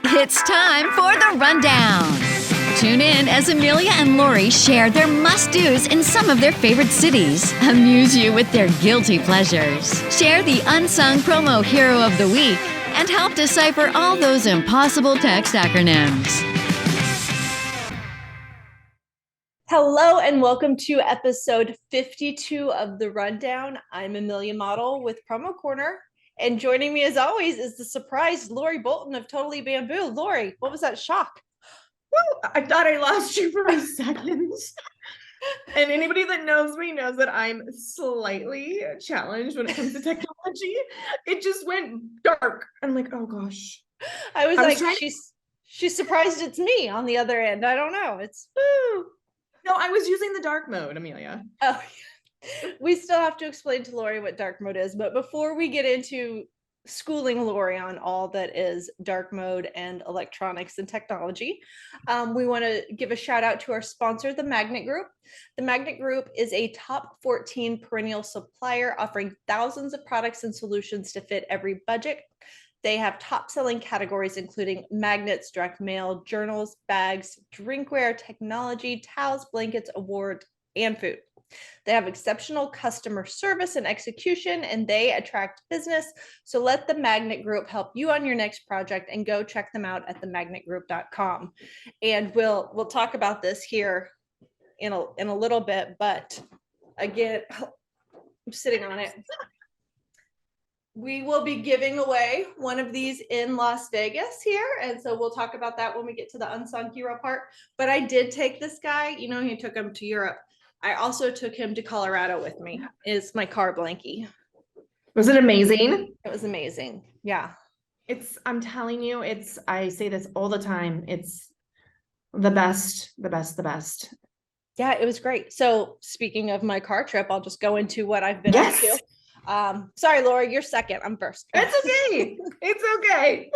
It's time for the rundown. Tune in as Amelia and Lori share their must-dos in some of their favorite cities, amuse you with their guilty pleasures, share the unsung promo hero of the week, and help decipher all those impossible text acronyms. Hello and welcome to episode 52 of The Rundown. I'm Amelia Model with Promo Corner. And joining me as always is the surprised Lori Bolton of Totally Bamboo. Lori, what was that shock? Well, I thought I lost you for a second. And anybody that knows me knows that I'm slightly challenged when it comes to technology. It just went dark. I'm like, oh gosh. I was like, she's surprised it's me on the other end. I don't know. No, I was using the dark mode, Amelia. Oh, we still have to explain to Lori what dark mode is, but before we get into schooling Lori on all that is dark mode and electronics and technology, we want to give a shout out to our sponsor, the Magnet Group. The Magnet Group is a top 14 perennial supplier offering thousands of products and solutions to fit every budget. They have top selling categories including magnets, direct mail, journals, bags, drinkware, technology, towels, blankets, awards, and food. They have exceptional customer service and execution, and they attract business. So let the Magnet Group help you on your next project, and go check them out at themagnetgroup.com. And we'll talk about this here in a little bit, but again, I'm sitting on it. We will be giving away one of these in Las Vegas here. And so we'll talk about that when we get to the unsung hero part. But I did take this guy, he took him to Europe. I also took him to Colorado with me. It's my car blankie. Was it amazing? It was amazing. Yeah. I'm telling you, I say this all the time. It's the best. Yeah, it was great. So speaking of my car trip, I'll just go into what I've been up to. Sorry, Lori, you're second. I'm first. It's okay. It's okay.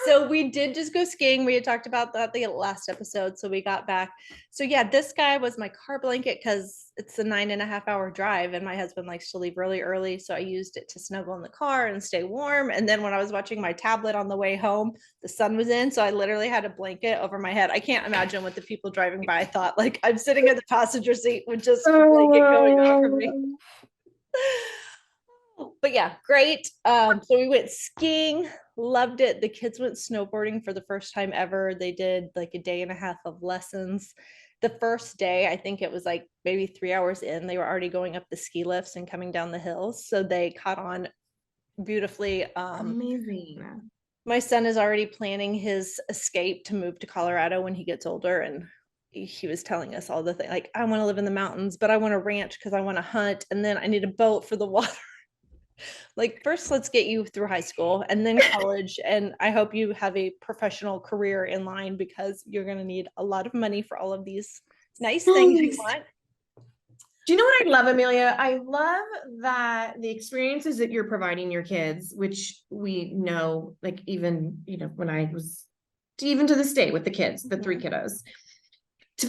So we did just go skiing. We had talked about that the last episode. So we got back. So yeah, this guy was my car blanket because it's a 9.5-hour drive and my husband likes to leave really early. So I used it to snuggle in the car and stay warm. And then when I was watching my tablet on the way home, the sun was in. So I literally had a blanket over my head. I can't imagine what the people driving by thought. Like I'm sitting in the passenger seat with just a blanket going over me. But yeah, great. So we went skiing, loved it. The kids went snowboarding for the first time ever. They did like a day and a half of lessons. The first day, I think it was like maybe 3 hours in, they were already going up the ski lifts and coming down the hills. So they caught on beautifully. Amazing. My son is already planning his escape to move to Colorado when he gets older. And he was telling us all the things like, I want to live in the mountains, but I want a ranch because I want to hunt. And then I need a boat for the water. Like first let's get you through high school and then college, and I hope you have a professional career in line because you're going to need a lot of money for all of these nice things you want. Do you know what I love, Amelia? I love that the experiences that you're providing your kids, which we know, like even when I was even to this day with the kids, the 3 kiddos,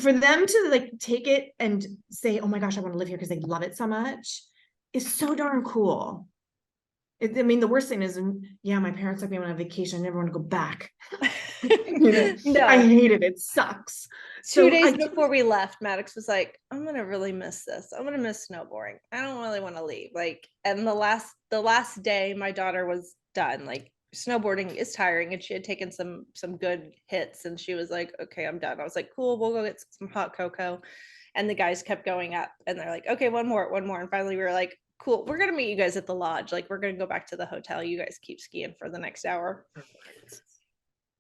for them to like take it and say, oh my gosh, I want to live here because they love it so much, is so darn cool. The worst thing is, my parents took me on a vacation. I never want to go back. No. I hate it. It sucks. 2 days before we left, Maddox was like, I'm going to really miss this. I'm going to miss snowboarding. I don't really want to leave. And the last day my daughter was done, like snowboarding is tiring and she had taken some good hits and she was like, okay, I'm done. I was like, cool, we'll go get some hot cocoa. And the guys kept going up and they're like, okay, one more. And finally we were like, cool, we're going to meet you guys at the lodge. Like we're going to go back to the hotel. You guys keep skiing for the next hour. Perfect.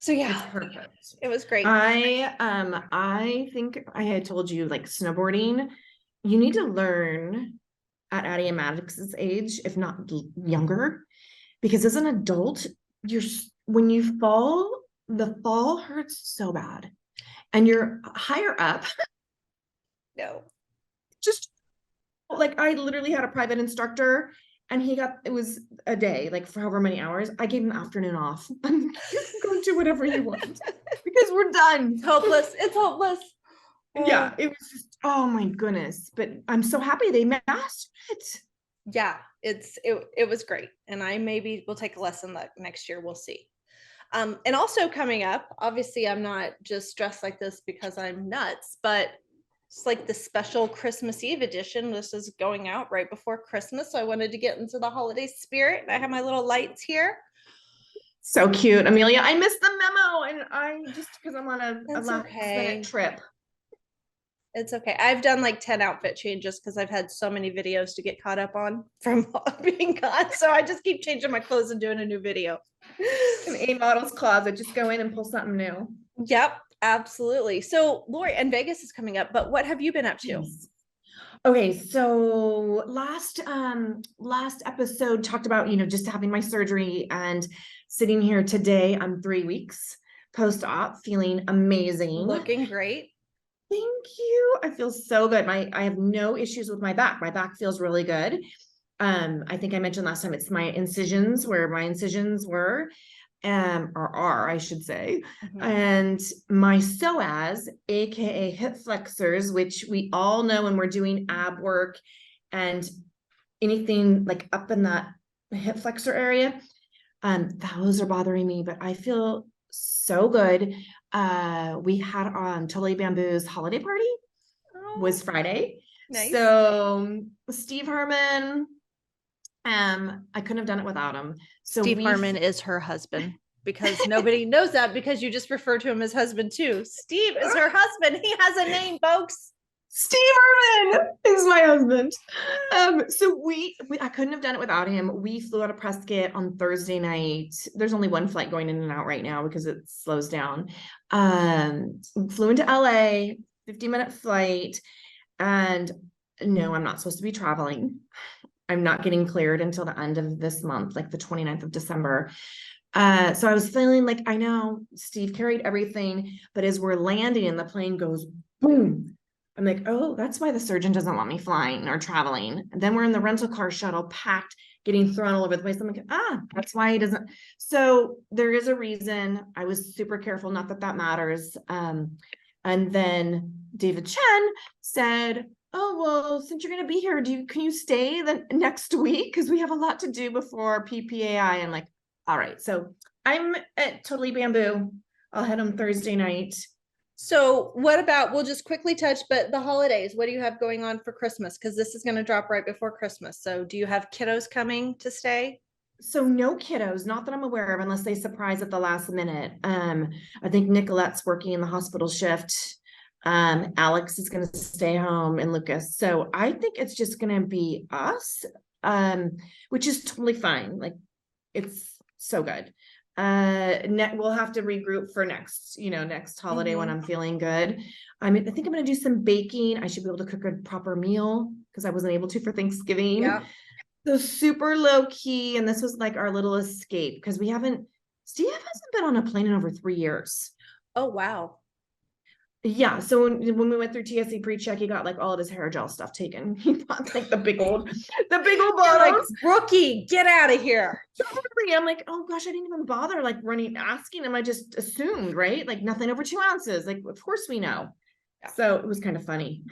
So yeah, it's perfect. It was great. I think I had told you like snowboarding, you need to learn at Addie and Maddox's age, if not younger, because as an adult, when you fall, the fall hurts so bad and you're higher up. No. Just like I literally had a private instructor and it was a day, like for however many hours. I gave him the afternoon off. I'm going to do whatever you want because we're done. It's hopeless. It's hopeless. Yeah, it was just, oh my goodness. But I'm so happy they mastered it. Yeah, it was great. And I maybe will take a lesson next year. We'll see. And also coming up, obviously I'm not just dressed like this because I'm nuts, but it's like the special Christmas Eve edition. This is going out right before Christmas. So I wanted to get into the holiday spirit. I have my little lights here. So cute, Amelia. I missed the memo, and I just because I'm on a That's last okay. minute trip. It's okay. I've done like 10 outfit changes because I've had so many videos to get caught up on from being gone. So I just keep changing my clothes and doing a new video. An A model's closet. Just go in and pull something new. Yep, absolutely. So Lori, and Vegas is coming up, but what have you been up to? Yes. Okay, so last episode talked about, just having my surgery, and sitting here today, I'm 3 weeks post-op, feeling amazing. Looking great. Thank you. I feel so good. I have no issues with my back. My back feels really good. I think I mentioned last time, it's my incisions, where my incisions were, or are, I should say. And my psoas, aka hip flexors, which we all know when we're doing ab work and anything like up in that hip flexor area, those are bothering me, but I feel so good. We had on Totally Bamboo's holiday party was Friday. Nice. So Steve Herman, I couldn't have done it without him. So Steve Harmon is her husband, because nobody knows that because you just refer to him as husband too. Steve is her husband. He has a name, folks. Steve Herman is my husband. So I couldn't have done it without him. We flew out of Prescott on Thursday night. There's only one flight going in and out right now because it slows down. Flew into LA, 50-minute flight. And no, I'm not supposed to be traveling. I'm not getting cleared until the end of this month, like the 29th of December. So I was feeling like, I know Steve carried everything, but as we're landing and the plane goes boom, I'm like, oh, that's why the surgeon doesn't want me flying or traveling. And then we're in the rental car shuttle, packed, getting thrown all over the place. I'm like, that's why he doesn't. So there is a reason. I was super careful, not that that matters. And then David Chen said, oh, well, since you're going to be here, can you stay the next week? Because we have a lot to do before PPAI. And like, all right. So I'm at Totally Bamboo. I'll head home Thursday night. So what about, we'll just quickly touch, but the holidays, what do you have going on for Christmas? Because this is going to drop right before Christmas. So do you have kiddos coming to stay? So no kiddos, not that I'm aware of, unless they surprise at the last minute. I think Nicolette's working in the hospital shift. Alex is going to stay home, and Lucas. So I think it's just going to be us, which is totally fine. Like, it's so good. We'll have to regroup for next holiday when I'm feeling good. I think I'm going to do some baking. I should be able to cook a proper meal because I wasn't able to for Thanksgiving. Yeah. So super low key. And this was like our little escape because Steve hasn't been on a plane in over 3 years. Oh, wow. Yeah. So when we went through TSA pre-check, he got like all of his hair gel stuff taken. He bought like the big old bottles. Like, rookie, get out of here. I'm like, oh gosh, I didn't even bother like asking him. I just assumed, right? Like nothing over 2 ounces. Like, of course we know. Yeah. So it was kind of funny.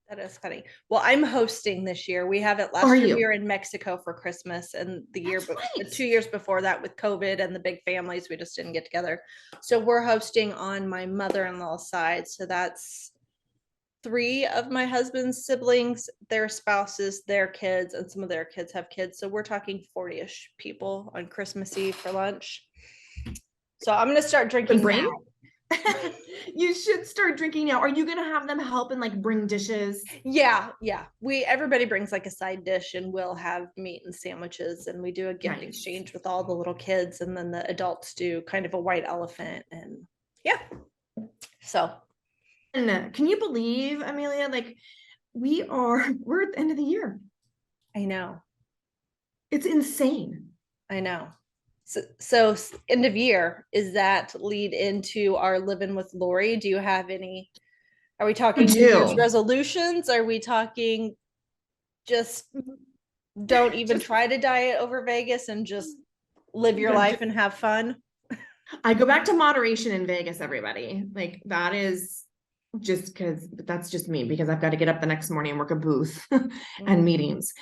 That is funny. Well, I'm hosting this year. We have it last year. We were in Mexico for Christmas, and the 2 years before that with COVID and the big families, we just didn't get together. So we're hosting on my mother-in-law's side. So that's 3 of my husband's siblings, their spouses, their kids, and some of their kids have kids. So we're talking 40-ish people on Christmas Eve for lunch. So I'm going to start drinking now. You should start drinking now. Are you gonna have them help and like bring dishes? Yeah. Everybody brings like a side dish, and we'll have meat and sandwiches, and we do a gift exchange with all the little kids, and then the adults do kind of a white elephant, and yeah. So and can you believe, Amelia, like we're at the end of the year? I know. It's insane. I know. So end of year, is that lead into our living with Lori? Do you have any, are we talking New Year's resolutions? Are we talking just don't even try to diet over Vegas and just live your life and have fun? I go back to moderation in Vegas, everybody. Like that is just because that's just me, because I've got to get up the next morning and work a booth Mm-hmm. and meetings.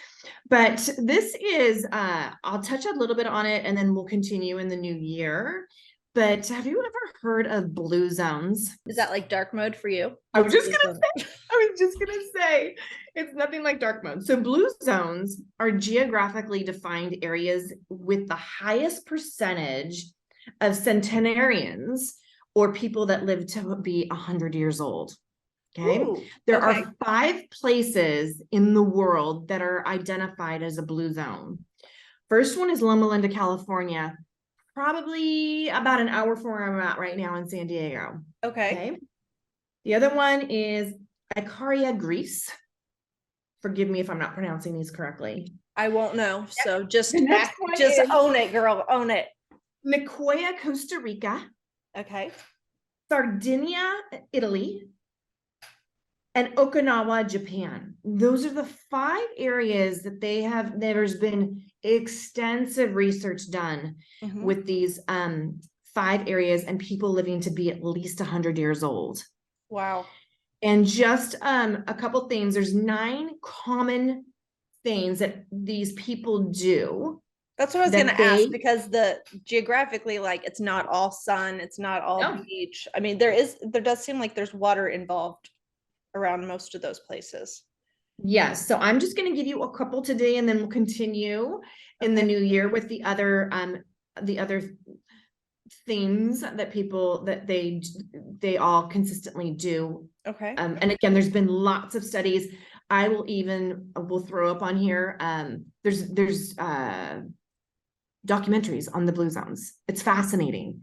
But this is, I'll touch a little bit on it and then we'll continue in the new year. But have you ever heard of blue zones? Is that like dark mode for you? I was just gonna say, it's nothing like dark mode. So blue zones are geographically defined areas with the highest percentage of centenarians or people that live to be 100 years old. Okay. Ooh, There okay. are 5 places in the world that are identified as a blue zone. First one is Loma Linda, California, probably about an hour from where I'm at right now in San Diego. Okay. The other one is Icaria, Greece. Forgive me if I'm not pronouncing these correctly. I won't know. So just The next one just is- own it, girl. Own it. Nicoya, Costa Rica, Okay. Sardinia, Italy, and Okinawa, Japan. Those are the 5 areas that there's been extensive research done Mhm. with these 5 areas and people living to be at least 100 years old. Wow. And just a couple things, there's 9 common things that these people do. That's what I was that going to ask, they- because the geographically, like, it's not all sun, it's not all No. beach. I mean, there does seem like there's water involved around most of those places. Yes, so I'm just going to give you a couple today and then we'll continue in the Okay. new year with the other themes that people that they all consistently do. Okay. And again, there's been lots of studies. We'll throw up on here. There's documentaries on the blue zones. It's fascinating.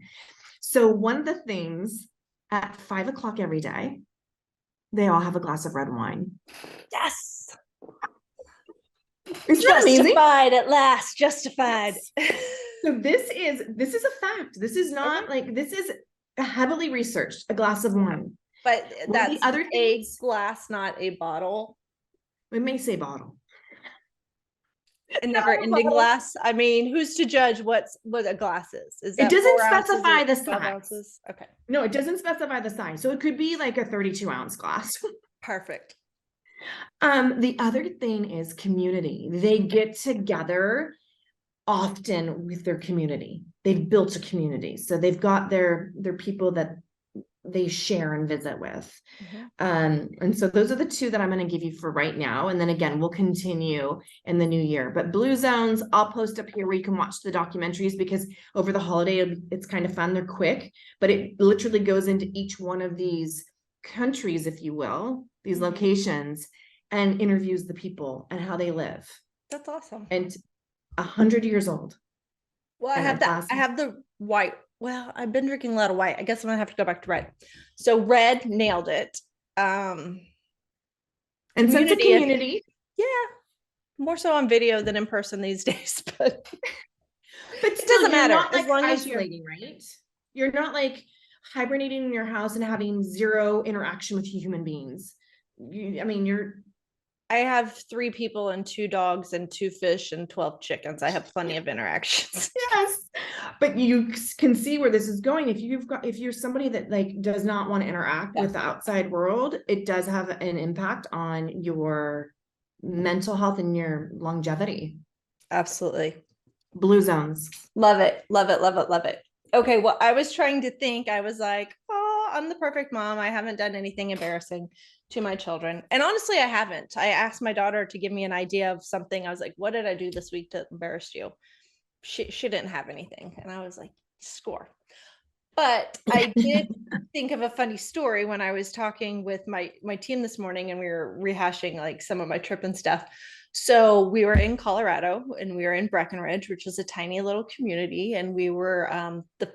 So one of the things at 5 o'clock every day, they all have a glass of red wine. Yes. Isn't that amazing? Justified at last. Justified. So this is a fact. This is not like, this is heavily researched, a glass of wine. But One of that's the other a things, glass, not a bottle. it may say bottle. A never-ending glass. I mean, who's to judge what a glass is? Is that It doesn't 4 ounces specify or the 12 size. ounces? Okay. No, it doesn't specify the size. So it could be like a 32-ounce glass. Perfect. The other thing is community. They get together often with their community. They've built a community. So they've got their people that they share and visit with. And so those are the 2 that I'm going to give you for right now. And then again, we'll continue in the new year. But blue zones, I'll post up here where you can watch the documentaries, because over the holiday, it's kind of fun. They're quick, but it literally goes into each one of these countries, if you will, these locations, and interviews the people and how they live. That's awesome. And 100 years old. Well, I And have that's I have the white. Well, I've been drinking a lot of white. I guess I'm gonna have to go back to red. So red, nailed it. And sense of Community, community. yeah, more so on video than in person these days, but But still, doesn't matter, not as like long as you're- isolating, right? You're not like hibernating in your house and having 0 interaction with human beings. I have 3 people and 2 dogs and 2 fish and 12 chickens. I have plenty of interactions. Yes, but you can see where this is going. If you're somebody that like does not want to interact with the outside world, it does have an impact on your mental health and your longevity. Absolutely. Blue zones. Love it. Love it. Love it. Love it. Okay. Well, I was trying to think, I was like, oh, I'm the perfect mom. I haven't done anything embarrassing to my children. And honestly, I haven't. I asked my daughter to give me an idea of something. I was like, what did I do this week to embarrass you? She didn't have anything. And I was like, score. But I did think of a funny story when I was talking with my team this morning, and we were rehashing like some of my trip and stuff. So we were in Colorado, and we were in Breckenridge, which is a tiny little community. And we were the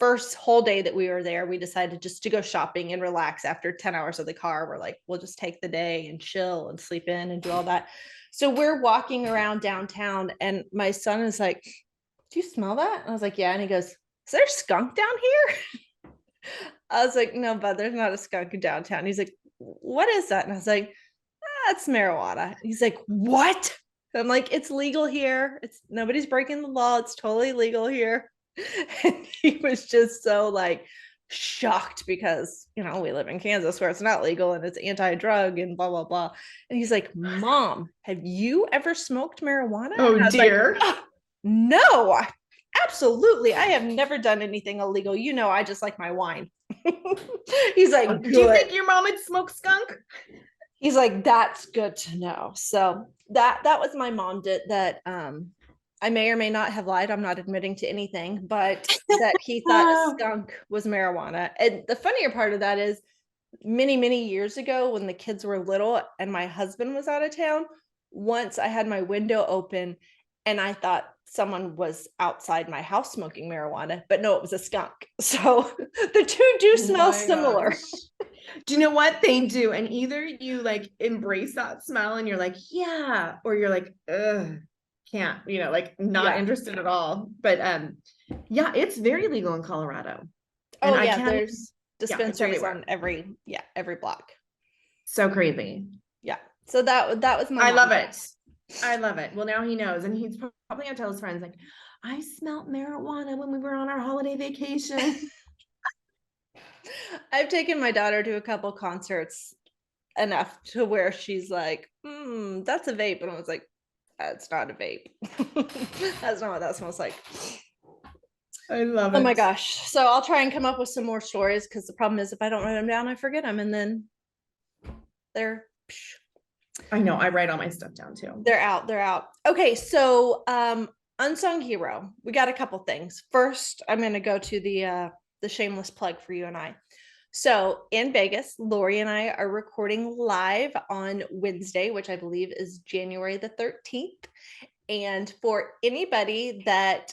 first whole day that we were there, we decided just to go shopping and relax after 10 hours of the car. We're like, we'll just take the day and chill and sleep in and do all that. So we're walking around downtown, and my son is like, do you smell that? And I was like, yeah. And he goes, is there a skunk down here? I was like, no, bud, there's not a skunk in downtown. He's like, what is that? And I was like, it's marijuana. He's like, what? I'm like, it's legal here. Nobody's breaking the law. It's totally legal here. And he was just so like shocked because, we live in Kansas where it's not legal and it's anti-drug and blah, blah, blah. And he's like, Mom, have you ever smoked marijuana? Oh, And I was dear. like, oh, no, absolutely. I have never done anything illegal. I just like my wine. He's like, do you think your mom would smoke skunk? He's like, that's good to know. So that was my mom did that. I may or may not have lied. I'm not admitting to anything, but that he thought a skunk was marijuana. And the funnier part of that is many, many years ago when the kids were little and my husband was out of town, once I had my window open and I thought someone was outside my house smoking marijuana, but no, it was a skunk. So the two do smell similar. Do you know what they do? And either you like embrace that smell and you're like, yeah, or you're like, ugh, can't, not interested at all. But yeah, it's very legal in Colorado. And there's dispensaries on every block. So crazy. Yeah. So that was my I love it. I love it. Well, now he knows, and he's probably gonna tell his friends like, I smelled marijuana when we were on our holiday vacation. I've taken my daughter to a couple concerts enough to where she's like, that's a vape. And I was like, that's not a vape. That's not what that smells like. I love it. Oh my gosh. So I'll try and come up with some more stories because the problem is if I don't write them down, I forget them. And then they're... I know. I write all my stuff down too. They're out. Okay. So unsung hero. We got a couple things. First, I'm going to go to the shameless plug for you and I. So in Vegas, Lori and I are recording live on Wednesday, which I believe is January the 13th. And for anybody that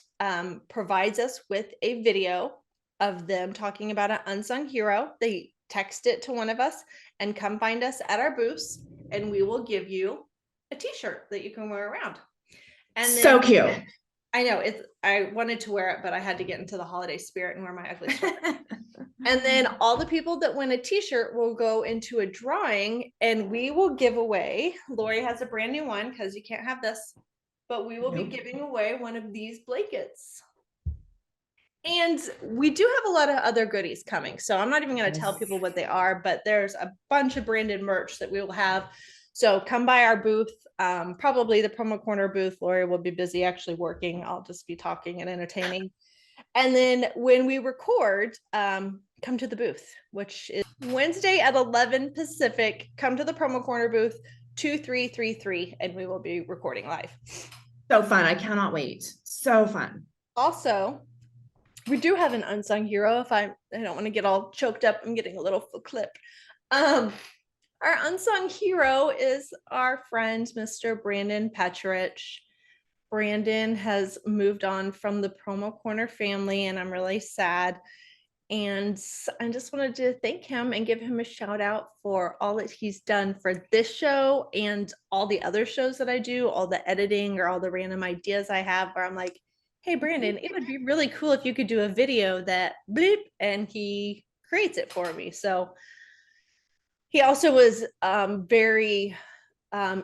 provides us with a video of them talking about an unsung hero, they text it to one of us and come find us at our booths, and we will give you a t-shirt that you can wear around. And then, so cute. I know I wanted to wear it, but I had to get into the holiday spirit and wear my ugly sweater. And then all the people that win a t-shirt will go into a drawing and we will give away, Lori has a brand new one because you can't have this, but we will be giving away one of these blankets. And we do have a lot of other goodies coming. So I'm not even going to tell people what they are, but there's a bunch of branded merch that we will have. So come by our booth. Probably the promo corner booth. Lori will be busy actually working. I'll just be talking and entertaining. And then when we record, come to the booth, which is Wednesday at 11 Pacific. Come to the promo corner booth 2333 and we will be recording live. So fun. I cannot wait. So fun. Also, we do have an unsung hero. If I don't want to get all choked up, I'm getting a little clip. Our unsung hero is our friend, Mr. Brandon Petrich. Brandon has moved on from the Promo Corner family, and I'm really sad. And I just wanted to thank him and give him a shout out for all that he's done for this show and all the other shows that I do, all the editing or all the random ideas I have where I'm like, hey, Brandon, it would be really cool if you could do a video that bleep, and he creates it for me. So he also was very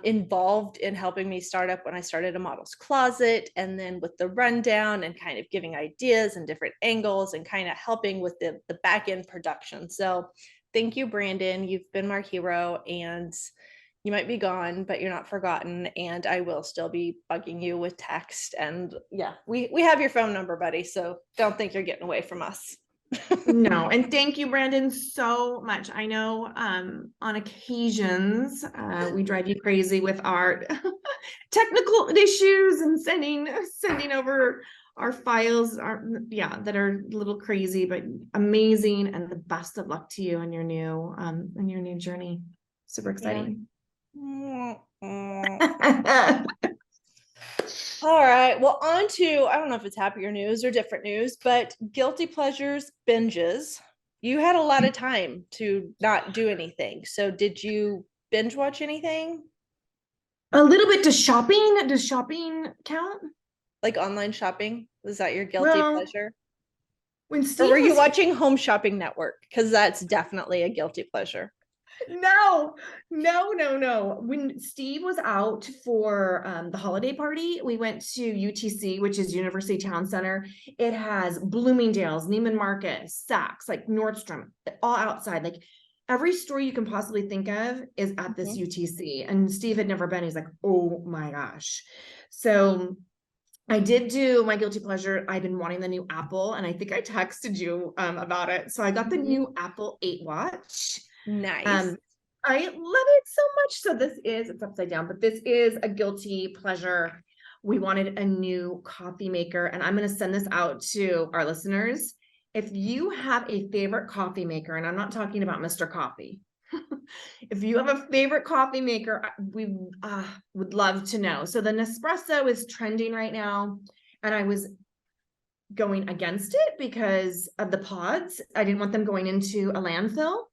involved in helping me start up when I started A Model's Closet, and then with the rundown and kind of giving ideas and different angles and kind of helping with the back end production. So thank you, Brandon. You've been my hero, and you might be gone, but you're not forgotten. And I will still be bugging you with text. And yeah, we have your phone number, buddy. So don't think you're getting away from us. No, and thank you, Brandon, so much. I know on occasions we drive you crazy with our technical issues and sending over our files that are a little crazy, but amazing, and the best of luck to you in your new journey. Super exciting. Yeah. All right. Well, on to, I don't know if it's happier news or different news, but guilty pleasures binges. You had a lot of time to not do anything. So did you binge watch anything? A little bit. Does shopping count? Like online shopping? Was that your guilty pleasure? When or were you watching Home Shopping Network? Because that's definitely a guilty pleasure. No. When Steve was out for the holiday party, we went to UTC, which is University Town Center. It has Bloomingdale's, Neiman Marcus, Saks, like Nordstrom, all outside. Like every store you can possibly think of is at this UTC. And Steve had never been. He's like, oh my gosh. So I did do my guilty pleasure. I've been wanting the new Apple, and I think I texted you about it. So I got the new Apple 8 watch. Nice. I love it so much. So it's upside down, but this is a guilty pleasure. We wanted a new coffee maker, and I'm going to send this out to our listeners. If you have a favorite coffee maker, and I'm not talking about Mr. Coffee, if you have a favorite coffee maker, we would love to know. So the Nespresso is trending right now, and I was going against it because of the pods. I didn't want them going into a landfill.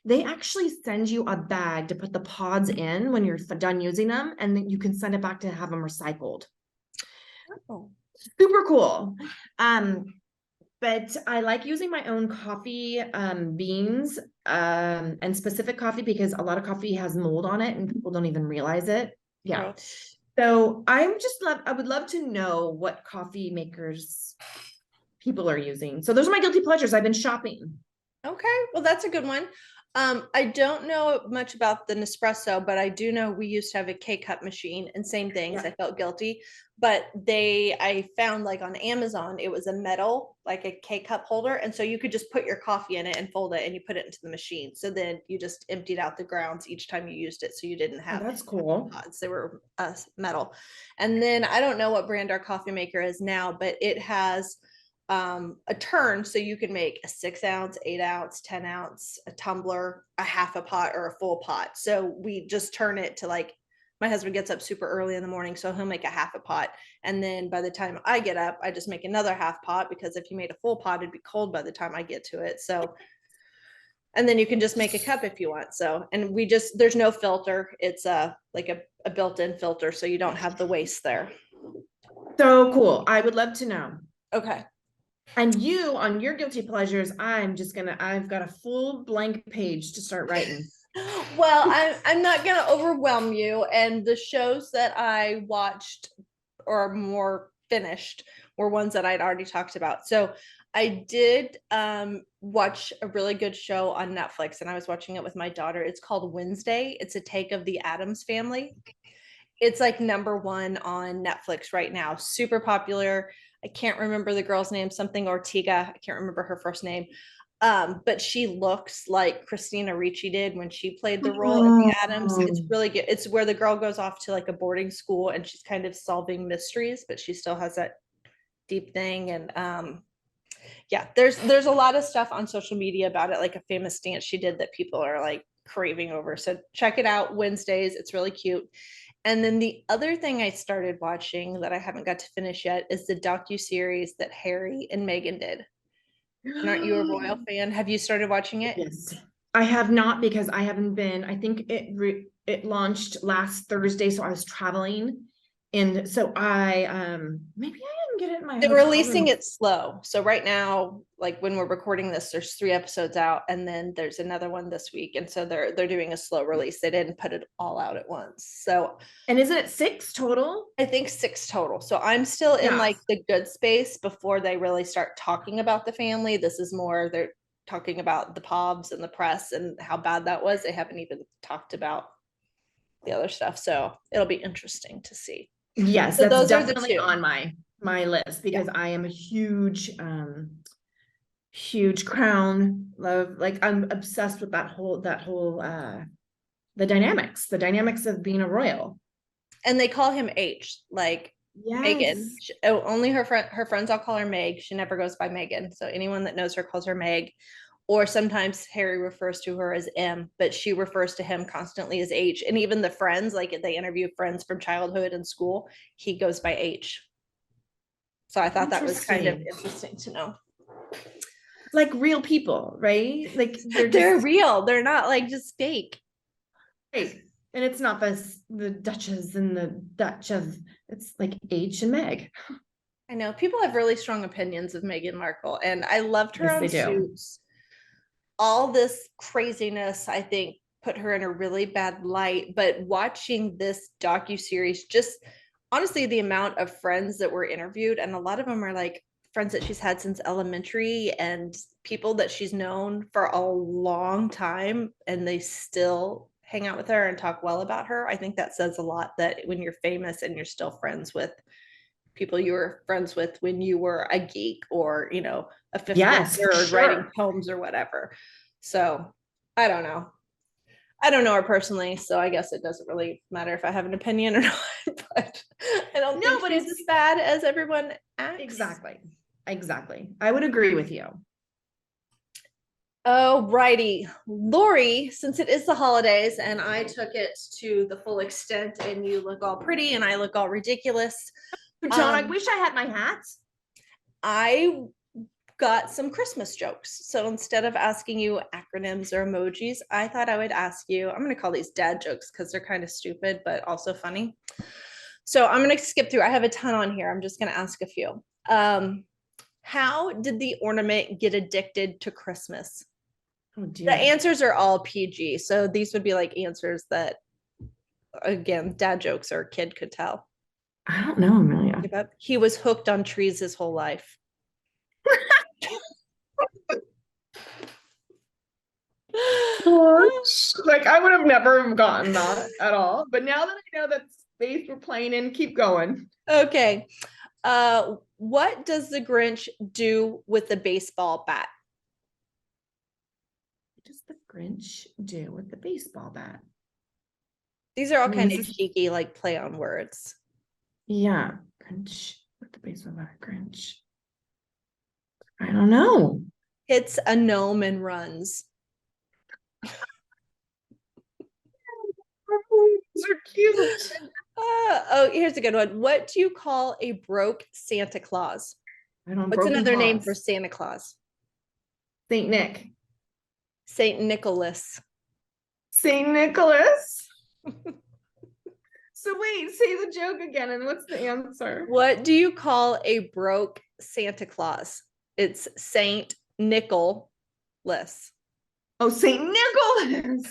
They actually send you a bag to put the pods in when you're done using them, and then you can send it back to have them recycled. Oh. Super cool. But I like using my own coffee beans and specific coffee because a lot of coffee has mold on it and people don't even realize it. Yeah. So I would love to know what coffee makers people are using. So those are my guilty pleasures. I've been shopping. Okay, well, that's a good one. I don't know much about the Nespresso, but I do know we used to have a K-cup machine, and same things. I felt guilty, but I found like on Amazon, it was a metal, like a K-cup holder. And so you could just put your coffee in it and fold it, and you put it into the machine. So then you just emptied out the grounds each time you used it. So you didn't have that's cool. pods. They were metal. And then I don't know what brand our coffee maker is now, but it has a turn, so you can make a 6 ounce, 8 ounce, 10 ounce, a tumbler, a half a pot, or a full pot. So we just turn it to, like, my husband gets up super early in the morning, so he'll make a half a pot, and then by the time I get up, I just make another half pot, because if you made a full pot, it'd be cold by the time I get to it. So, and then you can just make a cup if you want. So, and there's no filter. It's like a built-in filter, so you don't have the waste there. So cool. I would love to know. Okay. And you, on your guilty pleasures, I've got a full blank page to start writing. Well, I'm not going to overwhelm you. And the shows that I watched or more finished were ones that I'd already talked about. So I did watch a really good show on Netflix, and I was watching it with my daughter. It's called Wednesday. It's a take of the Addams Family. It's like #1 on Netflix right now. Super popular. I can't remember the girl's name, something Ortega. I can't remember her first name. But she looks like Christina Ricci did when she played the role in the Addams. It's really good. It's where the girl goes off to like a boarding school, and she's kind of solving mysteries, but she still has that deep thing. And yeah, there's a lot of stuff on social media about it, like a famous dance she did that people are like craving over. So check it out Wednesdays. It's really cute. And then the other thing I started watching that I haven't got to finish yet is the docuseries that Harry and Meghan did. And aren't you a royal fan? Have you started watching it? Yes. I have not, because I haven't been. I think it launched last Thursday, so I was traveling. And so maybe I didn't get it in my They're releasing it slow. So right now, like when we're recording this, there's 3 episodes out, and then there's another one this week. And so they're doing a slow release. They didn't put it all out at once. So, and isn't it 6 total? I think 6 total. So I'm still in like the good space before they really start talking about the family. This is more, they're talking about the pobs and the press and how bad that was. They haven't even talked about the other stuff. So it'll be interesting to see. Yes, so that's definitely on my list, because I am a huge Crown love. Like, I'm obsessed with that whole the dynamics of being a royal. And they call him H, like Meghan. Only her friends all call her Meg. She never goes by Meghan. So anyone that knows her calls her Meg. Or sometimes Harry refers to her as M, but she refers to him constantly as H. And even the friends, like they interview friends from childhood and school, he goes by H. So I thought that was kind of interesting to know. Like real people, right? Like they're real. They're not like just fake. Right. And it's not the Duchess and the Dutch of, it's like H and Meg. I know people have really strong opinions of Meghan Markle, and I loved her on Suits. All this craziness, I think, put her in a really bad light, but watching this docuseries, just honestly, the amount of friends that were interviewed, and a lot of them are like friends that she's had since elementary and people that she's known for a long time, and they still hang out with her and talk well about her. I think that says a lot, that when you're famous and you're still friends with people you were friends with when you were a geek or, you know, a fifth Yes, for grader writing sure. poems or whatever. So I don't know. I don't know her personally, so I guess it doesn't really matter if I have an opinion or not. But I don't No, think but she's it's as bad as everyone acts. Exactly. I would agree with you. Oh, righty. Lori, since it is the holidays and I took it to the full extent and you look all pretty and I look all ridiculous, John, I wish I had my hat. I got some Christmas jokes. So instead of asking you acronyms or emojis, I thought I would ask you, I'm going to call these dad jokes because they're kind of stupid, but also funny. So I'm going to skip through. I have a ton on here. I'm just going to ask a few. How did the ornament get addicted to Christmas? Oh, The answers are all PG. So these would be like answers that, again, dad jokes or a kid could tell. I don't know, Amelia. He was hooked on trees his whole life. Like, I would have never gotten that at all. But now that I know that space we're playing in, keep going. Okay. What does the Grinch do with the baseball bat? What does the Grinch do with the baseball bat? These are all kind of cheeky, like play on words. Yeah. Grinch with the baseball bat. Grinch. I don't know. Hits a gnome and runs. These are cute. Oh, here's a good one. What do you call a broke Santa Claus? What's another name for Santa Claus? Saint Nick. Saint Nicholas. Saint Nicholas. So wait, say the joke again, and what's the answer? What do you call a broke Santa Claus? It's Saint Nicholas. Oh, Saint Nicholas.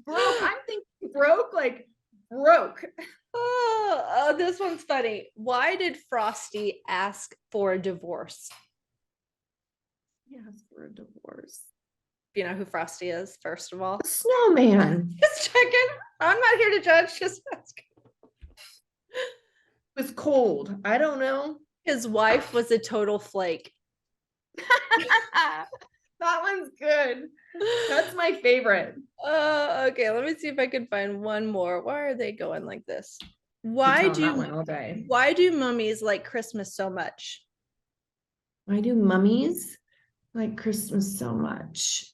Broke. I'm thinking broke, like broke. Oh, this one's funny. Why did Frosty ask for a divorce? He asked for a divorce. You know who Frosty is, first of all? A snowman. Just checking. I'm not here to judge, just asking. It was cold. I don't know. His wife was a total flake. That one's good. That's my favorite. Okay, let me see if I can find one more. Why are they going like this? Why do mummies like Christmas so much? Why do mummies like Christmas so much?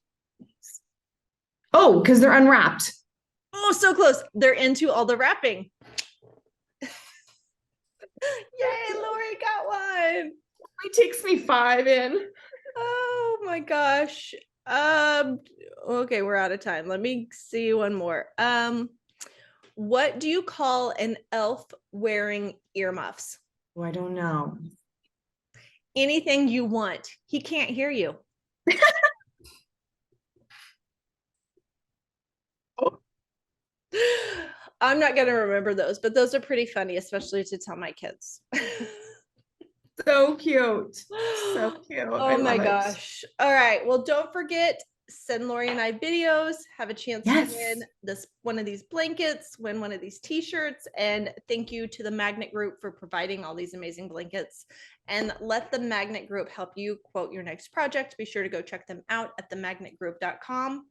Oh, because they're unwrapped. Oh, so close. They're into all the wrapping. Yay, Lori got one. It takes me 5 in. Oh my gosh. Okay, we're out of time. Let me see one more. What do you call an elf wearing earmuffs? Oh, I don't know. Anything you want. He can't hear you. I'm not gonna remember those, but those are pretty funny, especially to tell my kids. So cute. So cute. Oh my gosh. All right. Well, don't forget, send Lori and I videos, have a chance to win one of these blankets, win one of these t-shirts, and thank you to the Magnet Group for providing all these amazing blankets. And let the Magnet Group help you quote your next project. Be sure to go check them out at themagnetgroup.com.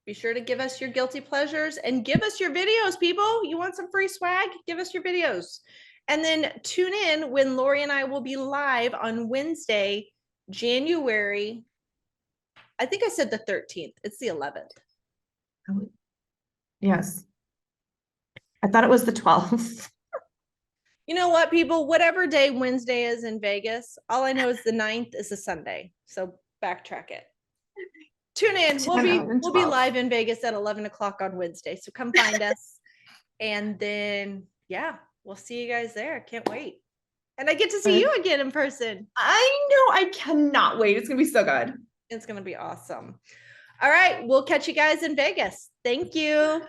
Be sure to give us your guilty pleasures and give us your videos, people. You want some free swag? Give us your videos. And then tune in when Lori and I will be live on Wednesday, January. I think I said the 13th. It's the 11th. Yes. I thought it was the 12th. You know what, people? Whatever day Wednesday is in Vegas, all I know is the 9th is a Sunday. So backtrack it. Tune in. We'll be live in Vegas at 11 o'clock on Wednesday. So come find us. And then, yeah, we'll see you guys there. Can't wait. And I get to see you again in person. I know. I cannot wait. It's going to be so good. It's going to be awesome. All right, we'll catch you guys in Vegas. Thank you.